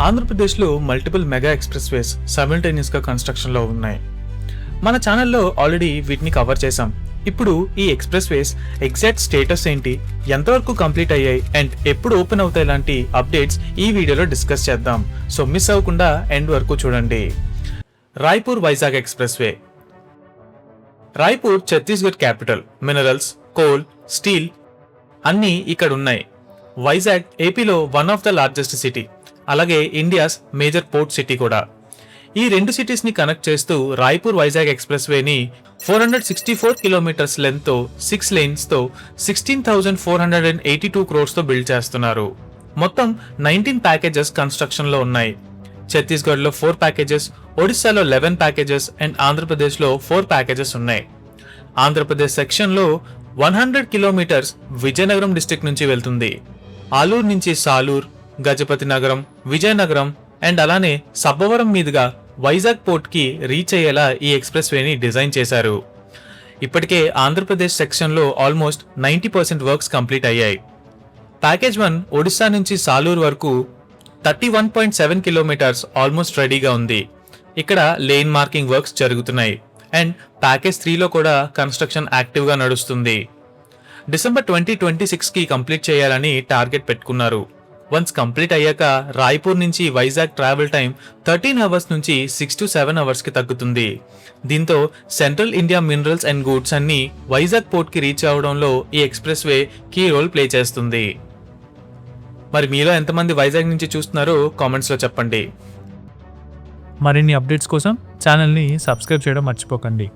ఆంధ్రప్రదేశ్లో multiple mega express వేస్ సైమల్టేనియస్గా కన్స్ట్రక్షన్లో ఉన్నాయి. మన ఛానల్లో ఆల్రెడీ వీటిని కవర్ చేశాం. ఇప్పుడు ఈ ఎక్స్ప్రెస్ వేస్ ఎగ్జాక్ట్ స్టేటస్ ఏంటి, ఎంతవరకు కంప్లీట్ అయ్యాయి అండ్ ఎప్పుడు ఓపెన్ అవుతాయి లాంటి అప్డేట్స్ ఈ వీడియోలో డిస్కస్ చేద్దాం. సో మిస్ అవ్వకుండా ఎండ్ వరకు చూడండి. Raipur Vizag expressway. Raipur Chhattisgarh capital. Minerals, coal, steel అన్నీ ఇక్కడ ఉన్నాయి. వైజాగ్ ఏపీలో one of the largest city, అలాగే ఇండియాస్ మేజర్ పోర్ట్ సిటీ కూడా. ఈ రెండు సిటీస్ ని కనెక్ట్ చేస్తూ రాయ్పూర్ వైజాగ్ ఎక్స్ప్రెస్ వేని 464 కిలోమీటర్స్ లెంత్ తో 6 లేన్స్ తో 16,482 crores తో బిల్డ్ చేస్తున్నారు. మొత్తం 19 ప్యాకేజెస్ కన్స్ట్రక్షన్ లో ఉన్నాయి. ఛత్తీస్గఢ్ లో 4 ప్యాకేజెస్, ఒడిశాలో 11 ప్యాకేజెస్ అండ్ ఆంధ్రప్రదేశ్ లో 4 ప్యాకేజెస్ ఉన్నాయి. ఆంధ్రప్రదేశ్ సెక్షన్ లో 100 కిలోమీటర్స్ విజయనగరం డిస్ట్రిక్ట్ నుంచి వెళ్తుంది. ఆలూరు నుంచి సాలూర్, గజపతి నగరం, విజయనగరం అండ్ అలానే సబ్బవరం మీదుగా వైజాగ్ పోర్ట్ కి రీచ్ అయ్యేలా ఈ ఎక్స్ప్రెస్ వేని డిజైన్ చేశారు. ఇప్పటికే ఆంధ్రప్రదేశ్ సెక్షన్ లో ఆల్మోస్ట్ 90% వర్క్స్ కంప్లీట్ అయ్యాయి. ప్యాకేజ్ 1 ఒడిశా నుంచి సాలూర్ వరకు 31.7 కిలోమీటర్స్ ఆల్మోస్ట్ రెడీగా ఉంది. ఇక్కడ లేన్ మార్కింగ్ వర్క్స్ జరుగుతున్నాయి అండ్ ప్యాకేజ్ 3లో కూడా కన్స్ట్రక్షన్ యాక్టివ్ గా నడుస్తుంది. డిసెంబర్ 2026 కి కంప్లీట్ చేయాలని టార్గెట్ పెట్టుకున్నారు. వన్స్ కంప్లీట్ అయ్యాక రాయ్పూర్ నుంచి వైజాగ్ ట్రావెల్ టైం 13 అవర్స్ నుంచి 6 to 7 అవర్స్ కి తగ్గుతుంది. దీంతో central India minerals and goods అన్ని వైజాగ్ పోర్ట్ కి రీచ్ అవడంలో ఈ expressway key role play చేస్తుంది. మరి మీలో ఎంతమంది వైజాగ్ నుంచి చూస్తున్నారో కామెంట్స్ లో చెప్పండి. మరిన్ని అప్డేట్స్ కోసం ఛానల్ని సబ్స్క్రైబ్ చేయడం మర్చిపోకండి.